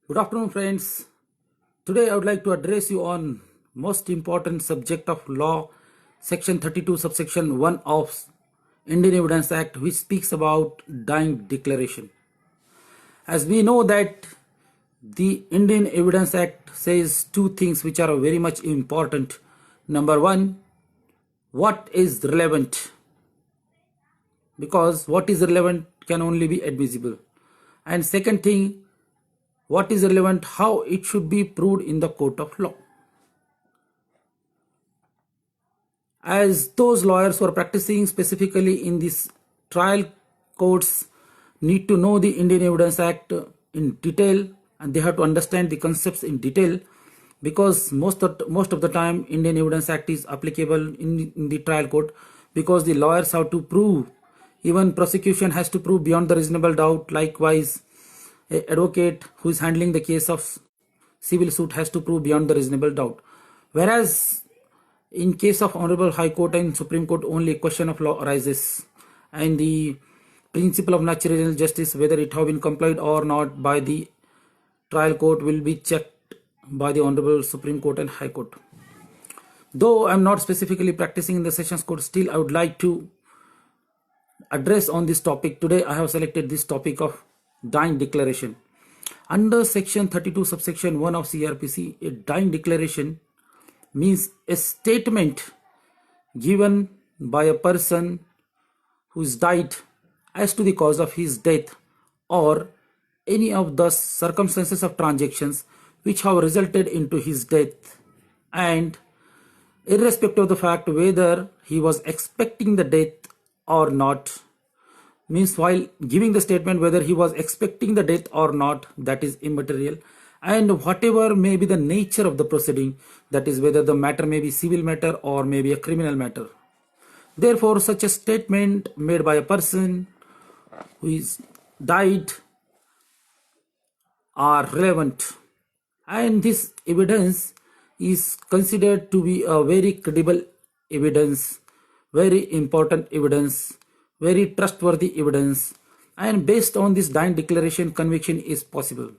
Good afternoon, friends. Today I would like to address you on most important subject of law, section 32, subsection 1 of Indian Evidence Act, which speaks about dying declaration. As we know that the Indian Evidence Act says two things which are very much important. Number one, what is relevant? Because what is relevant can only be admissible. And second thing, what is relevant, how it should be proved in the court of law. As those lawyers who are practicing specifically in these trial courts need to know the Indian Evidence Act in detail, and they have to understand the concepts in detail, because most of the time Indian Evidence Act is applicable in the trial court, because the lawyers have to prove, even prosecution has to prove beyond the reasonable doubt. Likewise, an advocate who is handling the case of civil suit has to prove beyond the reasonable doubt. Whereas in case of Honorable High Court and Supreme Court, only a question of law arises, and the principle of natural justice, whether it have been complied or not by the trial court, will be checked by the Honorable Supreme Court and High Court. Though I am not specifically practicing in the Sessions Court, still I would like to address on this topic. Today I have selected this topic of dying declaration. Under section 32 subsection 1 of CRPC, a dying declaration means a statement given by a person who is died as to the cause of his death, or any of the circumstances of transactions which have resulted into his death, and irrespective of the fact whether he was expecting the death or not. Means while giving the statement, whether he was expecting the death or not, that is immaterial. And whatever may be the nature of the proceeding, that is whether the matter may be civil matter or may be a criminal matter. Therefore, such a statement made by a person who is died are relevant, and this evidence is considered to be a very credible evidence, very important evidence, very trustworthy evidence, and based on this dying declaration, conviction is possible.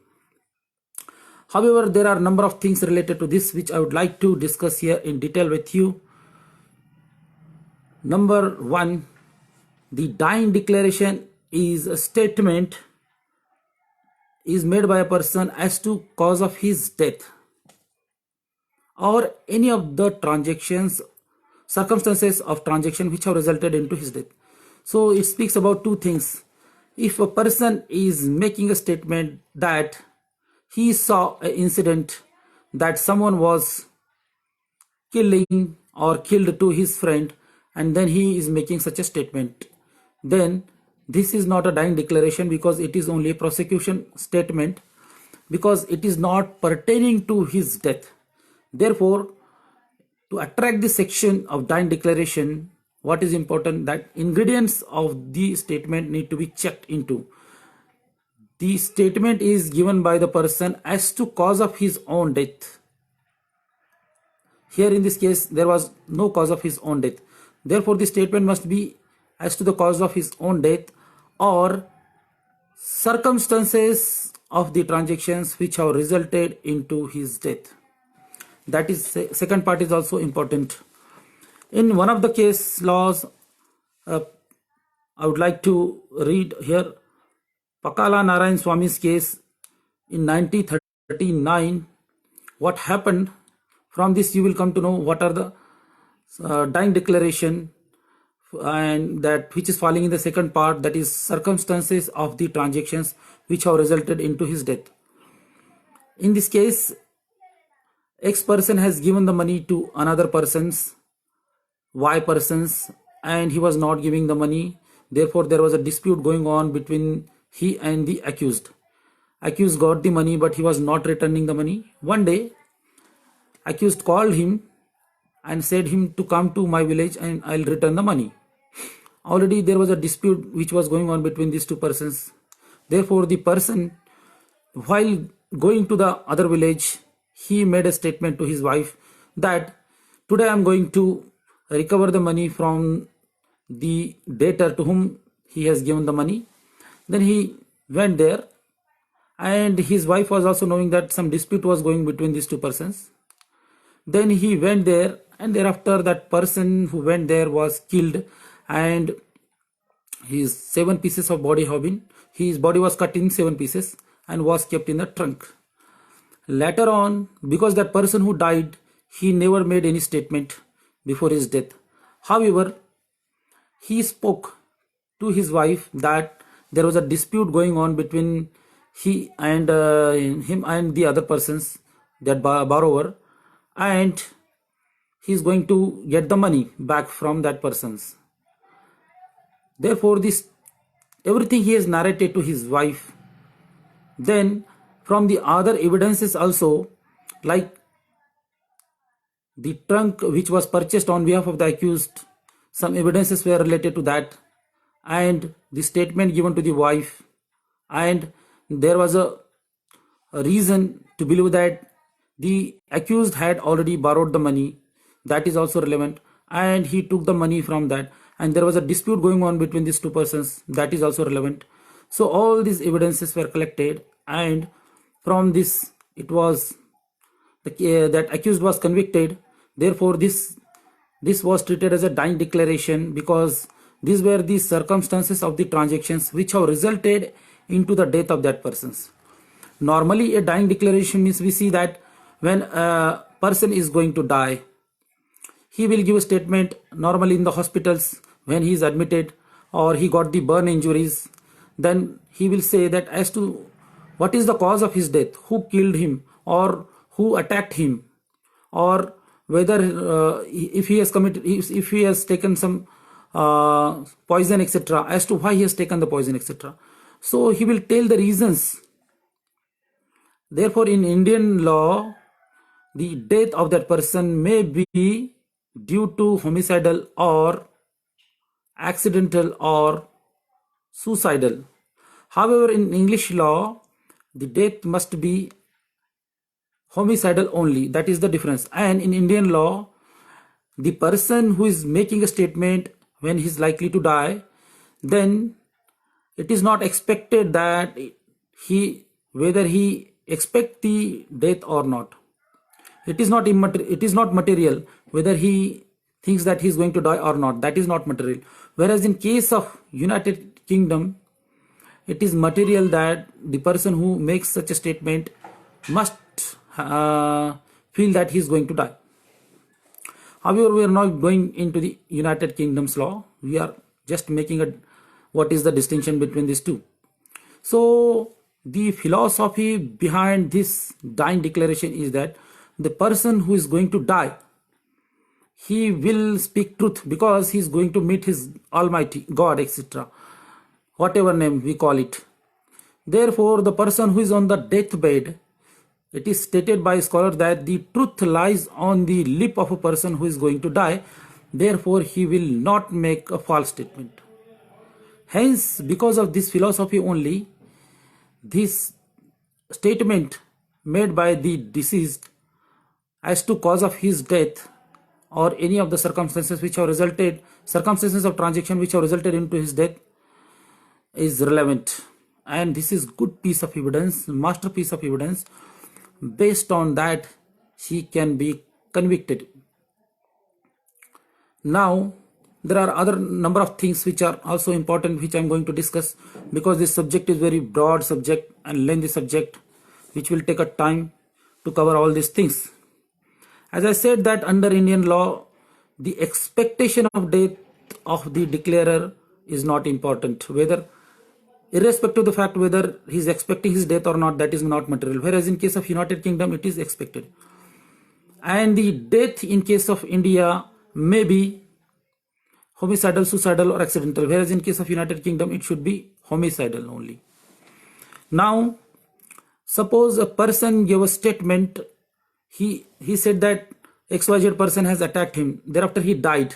However, there are a number of things related to this which I would like to discuss here in detail with you. Number one, the dying declaration is a statement is made by a person as to cause of his death, or any of the transactions, circumstances of transaction which have resulted into his death. So it speaks about two things. If a person is making a statement that he saw an incident that someone was killing or killed to his friend, and then he is making such a statement, then this is not a dying declaration, because it is only a prosecution statement, because it is not pertaining to his death. Therefore, to attract the section of dying declaration, what is important, that ingredients of the statement need to be checked into. The statement is given by the person as to cause of his own death. Here in this case, there was no cause of his own death. Therefore, the statement must be as to the cause of his own death, or circumstances of the transactions which have resulted into his death. That is, second part is also important. In one of the case laws, I would like to read here Pakala Narayan Swami's case in 1939. What happened? From this you will come to know what are the dying declaration, and that which is falling in the second part, that is circumstances of the transactions which have resulted into his death. In this case, X person has given the money to another person's Y persons, and he was not giving the money. Therefore, there was a dispute going on between he and the accused. Accused got the money, but he was not returning the money. One day, accused called him and said him to come to my village and I'll return the money. Already there was a dispute which was going on between these two persons. Therefore, the person, while going to the other village, he made a statement to his wife that today I am going to recover the money from the debtor to whom he has given the money. Then he went there and his wife was also knowing that some dispute was going between these two persons. Then he went there, and thereafter that person who went there was killed, and his 7 pieces of body have been, his body was cut in 7 pieces and was kept in the trunk. Later on, because that person who died, he never made any statement before his death. However, he spoke to his wife that there was a dispute going on between he and him and the other persons, that borrower, and he's going to get the money back from that persons. Therefore, this everything he has narrated to his wife. Then from the other evidences also, like the trunk which was purchased on behalf of the accused, some evidences were related to that, and the statement given to the wife, and there was a reason to believe that the accused had already borrowed the money, that is also relevant, and he took the money from that, and there was a dispute going on between these two persons, that is also relevant. So all these evidences were collected, and from this it was that accused was convicted. Therefore this was treated as a dying declaration, because these were the circumstances of the transactions which have resulted into the death of that persons. Normally a dying declaration means, we see that when a person is going to die, he will give a statement normally in the hospitals when he is admitted or he got the burn injuries. Then he will say that as to what is the cause of his death, who killed him or who attacked him, or whether if he has committed, if he has taken some poison, etc., as to why he has taken the poison, etc. So he will tell the reasons. Therefore in Indian law, the death of that person may be due to homicidal or accidental or suicidal. However, in English law, the death must be homicidal only. That is the difference. And in Indian law, the person who is making a statement when he is likely to die, then it is not expected that whether he expect the death or not. It is not material whether he thinks that he is going to die or not. That is not material. Whereas in case of United Kingdom, it is material that the person who makes such a statement must feel that he is going to die. However, we are not going into the United Kingdom's law. We are just making what is the distinction between these two. So the philosophy behind this dying declaration is that the person who is going to die, he will speak truth, because he is going to meet his Almighty God, etc., whatever name we call it. Therefore the person who is on the deathbed, it is stated by scholars that the truth lies on the lip of a person who is going to die. Therefore he will not make a false statement. Hence, because of this philosophy only, this statement made by the deceased as to cause of his death or any of the circumstances which have resulted, circumstances of transaction which have resulted into his death, is relevant. And this is good piece of evidence, masterpiece of evidence. Based on that, he can be convicted. Now there are other number of things which are also important, which I am going to discuss, because this subject is very broad subject and lengthy subject, which will take a time to cover all these things. As I said that under Indian law, the expectation of death of the declarer is not important, whether irrespective of the fact whether he is expecting his death or not, that is not material. Whereas in case of United Kingdom, it is expected. And the death in case of India may be homicidal, suicidal or accidental, whereas in case of United Kingdom, it should be homicidal only. Now suppose a person gave a statement, he said that XYZ person has attacked him, thereafter he died.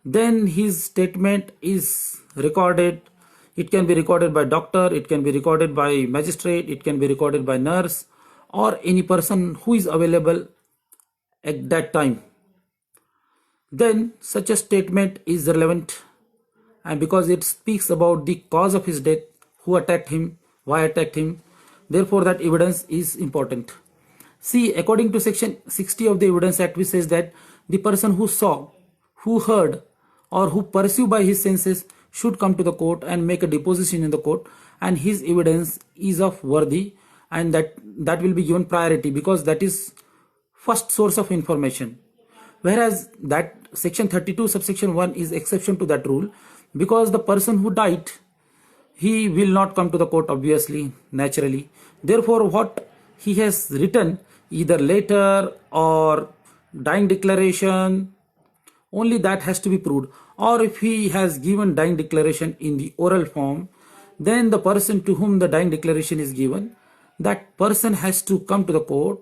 Then his statement is recorded. It can be recorded by doctor, it can be recorded by magistrate, it can be recorded by nurse or any person who is available at that time. Then such a statement is relevant, and because it speaks about the cause of his death, who attacked him, why attacked him, Therefore, that evidence is important. See, according to section 60 of the Evidence Act, which says that the person who saw, who heard, or who perceived by his senses should come to the court and make a deposition in the court, and his evidence is of worthy, and that will be given priority because that is first source of information. Whereas that section 32 subsection 1 is exception to that rule, because the person who died, he will not come to the court, obviously, naturally. Therefore, what he has written, either letter or dying declaration, only that has to be proved. Or if he has given dying declaration in the oral form, then the person to whom the dying declaration is given, that person has to come to the court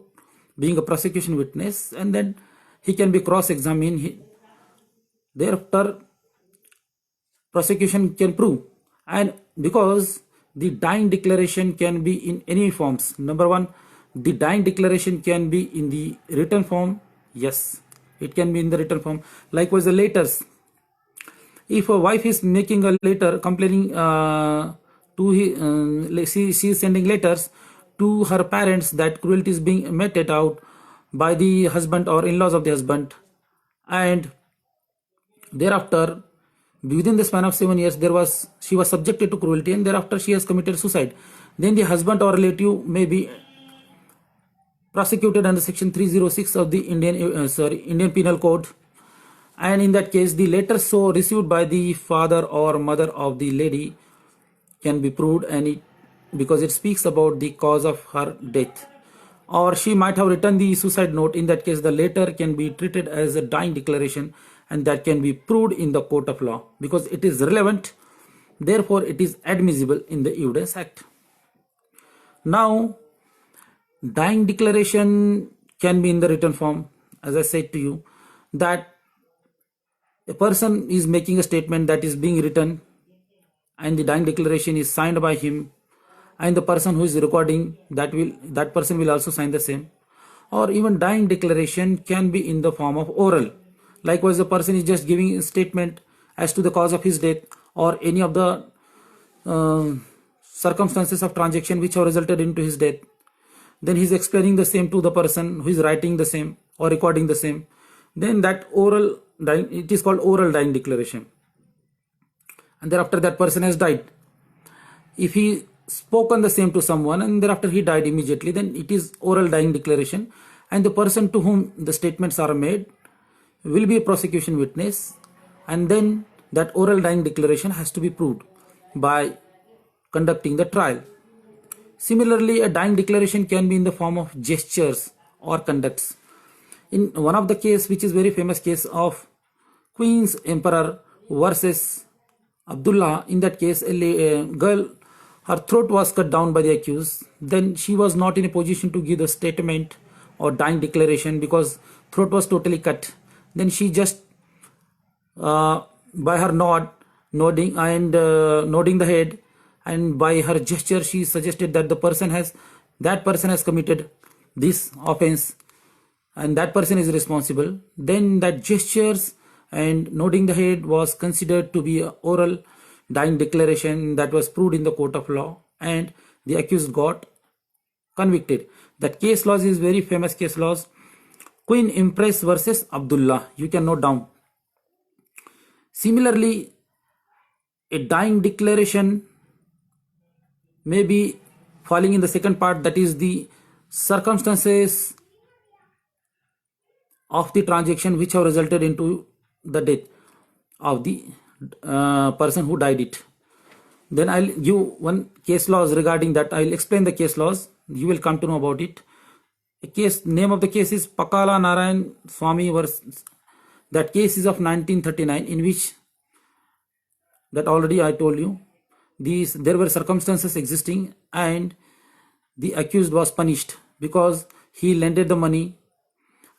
being a prosecution witness, and then he can be cross-examined. Thereafter, prosecution can prove. And because the dying declaration can be in any forms. Number one, the dying declaration can be in the written form. Yes, it can be in the written form. Likewise, the letters. If a wife is making a letter complaining she is sending letters to her parents that cruelty is being meted out by the husband or in-laws of the husband, and thereafter, within the span of 7 years, she was subjected to cruelty, and thereafter she has committed suicide. Then the husband or relative may be prosecuted under section 306 of the Indian Penal Code. And in that case, the letter so received by the father or mother of the lady can be proved, and because it speaks about the cause of her death. Or she might have written the suicide note. In that case, the letter can be treated as a dying declaration, and that can be proved in the court of law because it is relevant. Therefore, it is admissible in the Evidence Act. Now, dying declaration can be in the written form. As I said to you, that a person is making a statement that is being written, and the dying declaration is signed by him, and the person who is recording, that person will also sign the same. Or even dying declaration can be in the form of oral. Likewise, the person is just giving a statement as to the cause of his death or any of the circumstances of transaction which have resulted into his death. Then he is explaining the same to the person who is writing the same or recording the same. Then that oral dying, it is called oral dying declaration. And thereafter that person has died. If he spoken the same to someone and thereafter he died immediately, then it is oral dying declaration, and the person to whom the statements are made will be a prosecution witness, and then that oral dying declaration has to be proved by conducting the trial. Similarly, a dying declaration can be in the form of gestures or conducts. In one of the case, which is very famous case of Queen's Emperor versus Abdullah, in that case a girl, her throat was cut down by the accused. Then she was not in a position to give the statement or dying declaration because throat was totally cut. Then she just by her nodding the head, and by her gesture she suggested that that person has committed this offense and that person is responsible. Then that gestures and nodding the head was considered to be an oral dying declaration that was proved in the court of law, and the accused got convicted. That case laws is very famous case laws. Queen Empress versus Abdullah. You can note down. Similarly, a dying declaration may be falling in the second part, that is the circumstances of the transaction which have resulted into the death of the person who died it. Then I'll give one case laws regarding that. I'll explain the case laws. You will come to know about it. Name of the case is Pakala Narayan Swami versus. That case is of 1939, in which that already I told you. There were circumstances existing, and the accused was punished because he lended the money,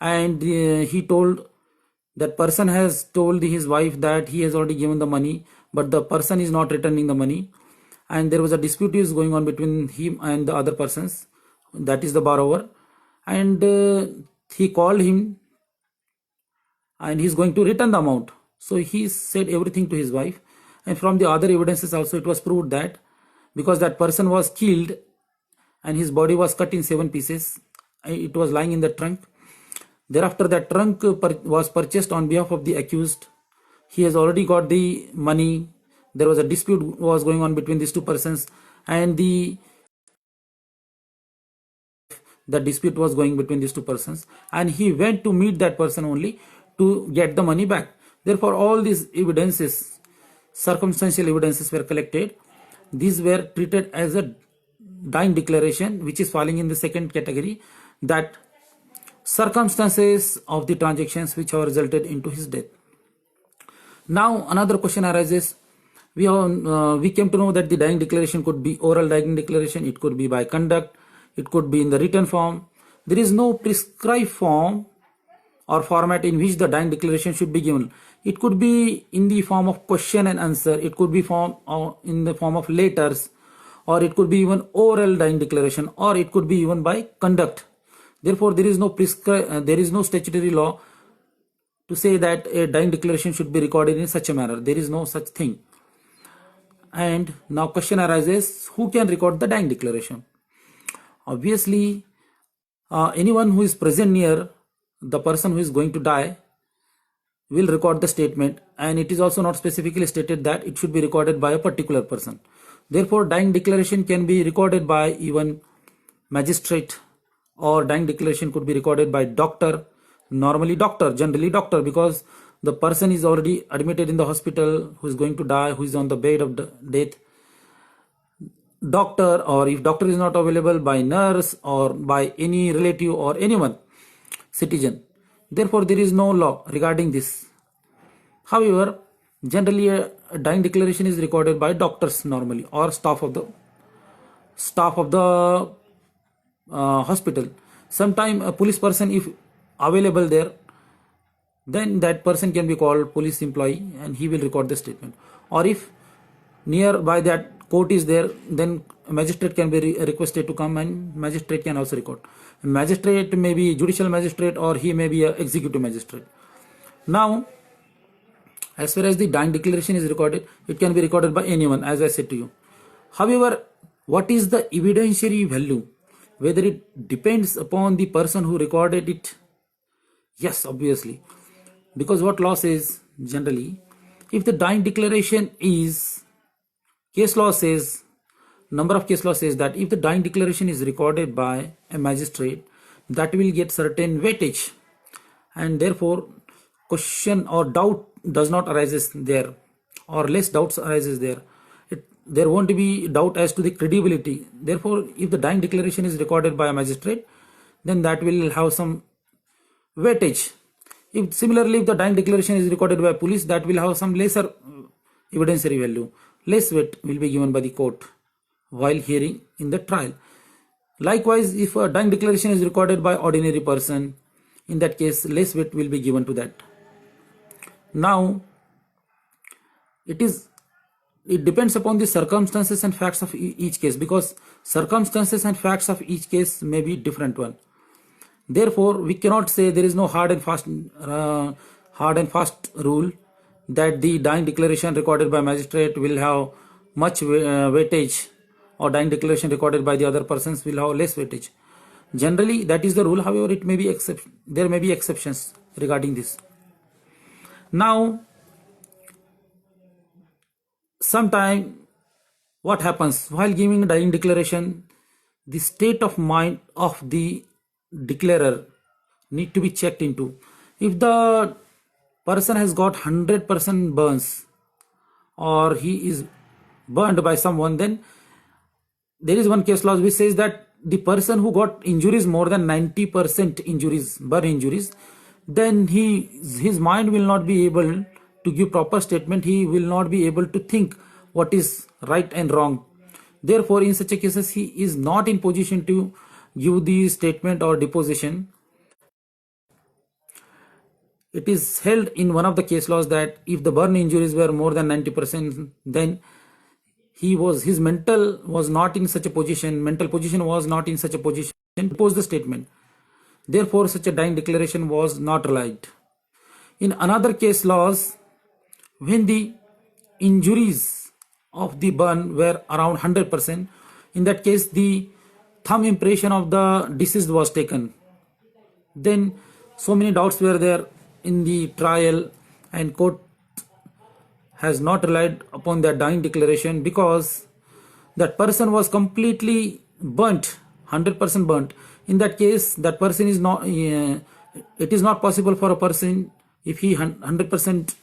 and he told that person has told his wife that he has already given the money, but the person is not returning the money, and there was a dispute is going on between him and the other persons, that is the borrower, and he called him and he is going to return the amount. So he said everything to his wife, and from the other evidences also it was proved that because that person was killed and his body was cut in 7 pieces. It was lying in the trunk. Thereafter, that trunk was purchased on behalf of the accused. He has already got the money. There was a dispute was going on between these two persons, and the dispute was going between these two persons, and he went to meet that person only to get the money back. Therefore, all these evidences, circumstantial evidences, were collected. These were treated as a dying declaration, which is falling in the second category, that circumstances of the transactions which have resulted into his death. Now another question arises. We came to know that the dying declaration could be oral dying declaration, it could be by conduct, it could be in the written form. There is no prescribed form or format in which the dying declaration should be given. It could be in the form of question and answer, it could be in the form of letters, or it could be even oral dying declaration, or it could be even by conduct. Therefore, there is no statutory law to say that a dying declaration should be recorded in such a manner. There is no such thing. And now question arises, who can record the dying declaration? Obviously, anyone who is present near the person who is going to die will record the statement, and it is also not specifically stated that it should be recorded by a particular person. Therefore, dying declaration can be recorded by even magistrate, or dying declaration could be recorded by doctor, generally doctor, because the person is already admitted in the hospital, who is going to die, who is on the bed of death. Doctor, or if doctor is not available, by nurse or by any relative or anyone, citizen. Therefore, there is no law regarding this. However, generally a dying declaration is recorded by doctors normally, or staff of the hospital. Sometime a police person, if available there, then that person can be called police employee, and he will record the statement. Or if nearby that court is there, then a magistrate can be requested to come, and magistrate can also record. A magistrate may be judicial magistrate, or he may be an executive magistrate. Now, as far as the dying declaration is recorded, it can be recorded by anyone, as I said to you. However, what is the evidentiary value? Whether it depends upon the person who recorded it? Yes, obviously. Because what law says generally, if the dying declaration is, number of case law says that if the dying declaration is recorded by a magistrate, that will get certain weightage, and therefore question or doubt does not arises there, or less doubts arises there. There won't be doubt as to the credibility. Therefore, if the dying declaration is recorded by a magistrate, then that will have some weightage. Similarly, if the dying declaration is recorded by police, that will have some lesser evidentiary value. Less weight will be given by the court while hearing in the trial. Likewise, if a dying declaration is recorded by ordinary person, in that case, less weight will be given to that. Now, it depends upon the circumstances and facts of each case, because circumstances and facts of each case may be different one. Therefore, we cannot say there is no hard and fast rule that the dying declaration recorded by magistrate will have much weightage, or dying declaration recorded by the other persons will have less weightage. Generally, that is the rule. However, there may be exceptions regarding this. Now, sometime what happens while giving a dying declaration, the state of mind of the declarer need to be checked into. If the person has got 100% burns, or he is burned by someone, then there is one case law which says that the person who got injuries more than 90% injuries, burn injuries, then his mind will not be able to give proper statement. He will not be able to think what is right and wrong. Therefore, in such a cases, he is not in position to give the statement or deposition. It is held in one of the case laws that if the burn injuries were more than 90%, then his mental position was not in such a position to depose the statement. Therefore, such a dying declaration was not relied. In another case laws, when the injuries of the burn were around 100%, in that case the thumb impression of the deceased was taken. Then so many doubts were there in the trial, and court has not relied upon that dying declaration because that person was completely burnt, 100% burnt. In that case, that person is not, it is not possible for a person, if he 100%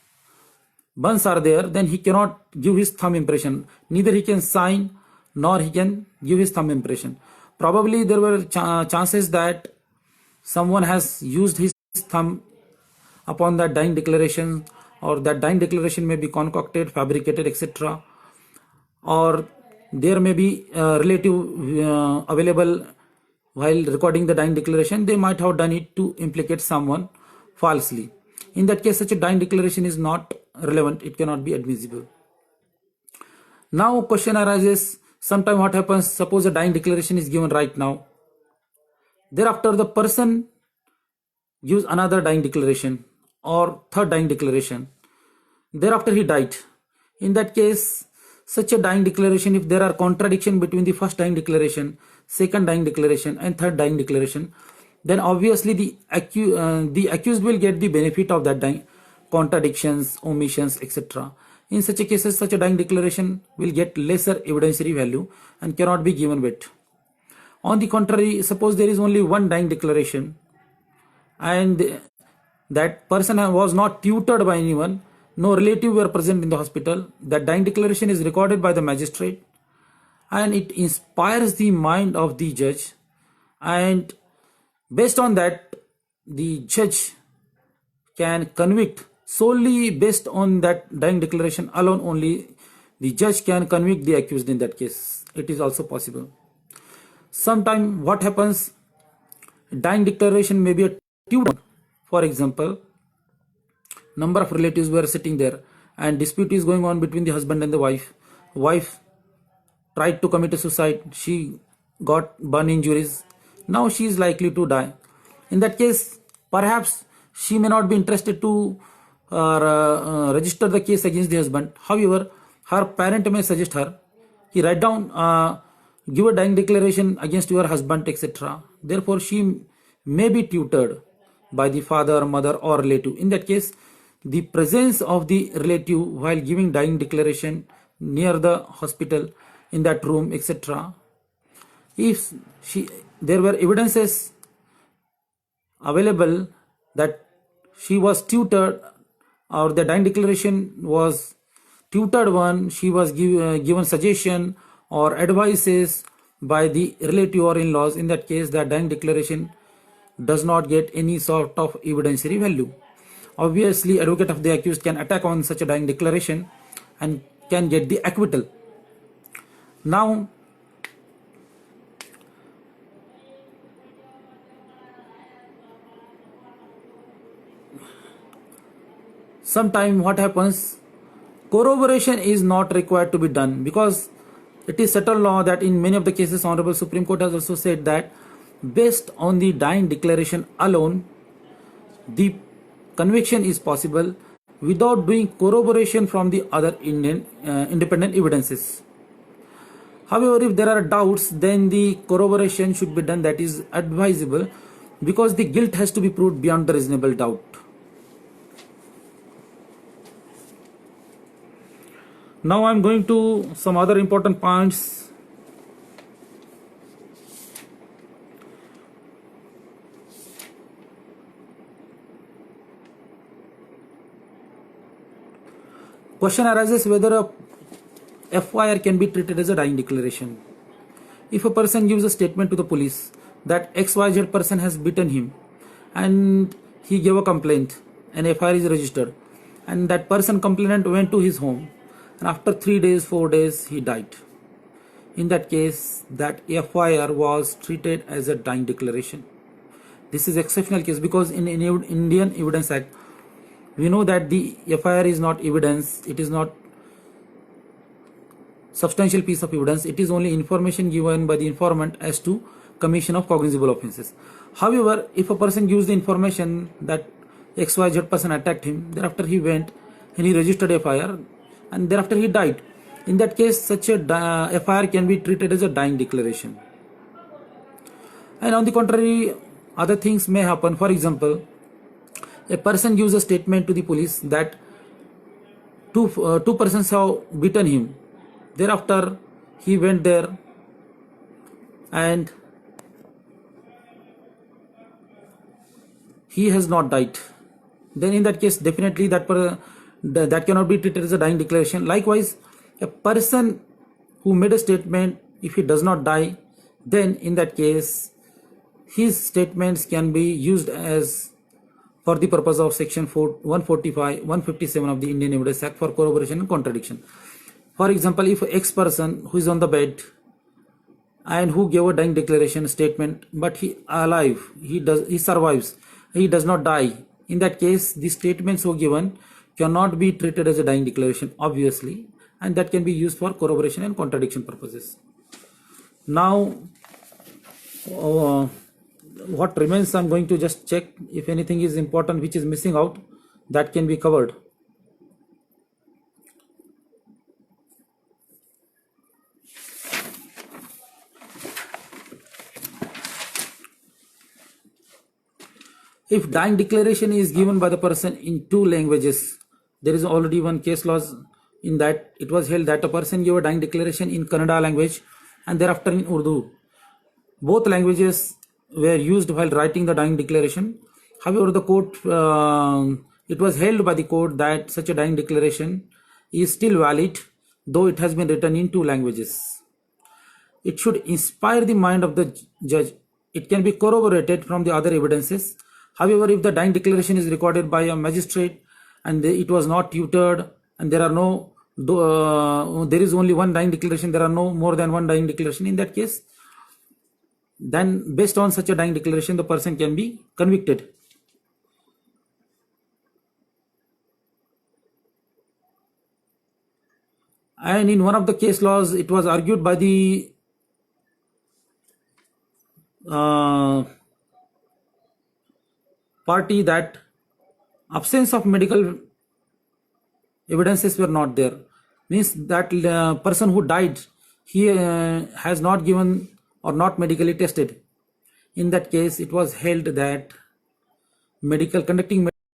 burns are there, then he cannot give his thumb impression. Neither he can sign nor he can give his thumb impression. Probably there were chances that someone has used his thumb upon that dying declaration, or that dying declaration may be concocted, fabricated, etc. Or there may be a relative available while recording the dying declaration. They might have done it to implicate someone falsely. In that case, such a dying declaration is not relevant. It cannot be admissible. Now question arises, sometime what happens, suppose a dying declaration is given right now. Thereafter the person gives another dying declaration or third dying declaration. Thereafter he died. In that case, such a dying declaration, if there are contradiction between the first dying declaration, second dying declaration and third dying declaration, then obviously the accused will get the benefit of that dying contradictions, omissions, etc. In such a cases, such a dying declaration will get lesser evidentiary value and cannot be given weight. On the contrary, suppose there is only one dying declaration and that person was not tutored by anyone, no relative were present in the hospital, that dying declaration is recorded by the magistrate and it inspires the mind of the judge, and based on that the judge can convict solely based on that dying declaration alone. Only the judge can convict the accused. In that case, it is also possible. Sometime what happens, dying declaration may be a tutor. For example, number of relatives were sitting there and dispute is going on between the husband and the wife. Wife tried to commit a suicide, she got burn injuries, now she is likely to die. In that case, perhaps she may not be interested to register the case against the husband. However, her parent may suggest her, he write down, give a dying declaration against your husband, etc. Therefore, she may be tutored by the father, mother or relative. In that case, the presence of the relative while giving dying declaration near the hospital, in that room, etc. If there were evidences available that she was tutored or the dying declaration was tutored one, she was given suggestion or advices by the relative or in-laws, in that case the dying declaration does not get any sort of evidentiary value. Obviously, advocate of the accused can attack on such a dying declaration and can get the acquittal. Now, sometime what happens, corroboration is not required to be done because it is settled law that in many of the cases, Honorable Supreme Court has also said that based on the dying declaration alone, the conviction is possible without doing corroboration from the other independent evidences. However, if there are doubts, then the corroboration should be done, that is advisable, because the guilt has to be proved beyond the reasonable doubt. Now I am going to some other important points. Question arises whether a FIR can be treated as a dying declaration. If a person gives a statement to the police that XYZ person has beaten him and he gave a complaint, an FIR is registered, and that person complainant went to his home and after 3 days, 4 days he died. In that case, that FIR was treated as a dying declaration. This is exceptional case because in Indian Evidence Act, we know that the FIR is not evidence, it is not substantial piece of evidence, it is only information given by the informant as to commission of cognizable offences. However, if a person gives the information that XYZ person attacked him, thereafter he went and he registered FIR and thereafter he died. In that case, such a FIR can be treated as a dying declaration. And on the contrary, other things may happen. For example, a person gives a statement to the police that two persons have beaten him. Thereafter, he went there and he has not died. Then in that case, definitely that cannot be treated as a dying declaration. Likewise, a person who made a statement, if he does not die, then in that case, his statements can be used as for the purpose of section 145, 157 of the Indian Evidence Act for corroboration and contradiction. For example, if X person who is on the bed and who gave a dying declaration statement, but he alive, he survives, he does not die. In that case, the statements so given cannot be treated as a dying declaration, obviously, and that can be used for corroboration and contradiction purposes. Now, what remains, I'm going to just check if anything is important which is missing out, that can be covered. If dying declaration is given by the person in two languages, there is already one case law in that it was held that a person gave a dying declaration in Kannada language and thereafter in Urdu. Both languages were used while writing the dying declaration. However, the court, it was held by the court that such a dying declaration is still valid, though it has been written in two languages. It should inspire the mind of the judge. It can be corroborated from the other evidences. However, if the dying declaration is recorded by a magistrate and it was not tutored and there is only one dying declaration, there are no more than one dying declaration, in that case, then based on such a dying declaration, the person can be convicted. And in one of the case laws, it was argued by the party that absence of medical evidences were not there. Means that person who died, he has not given or not medically tested. In that case, it was held that conducting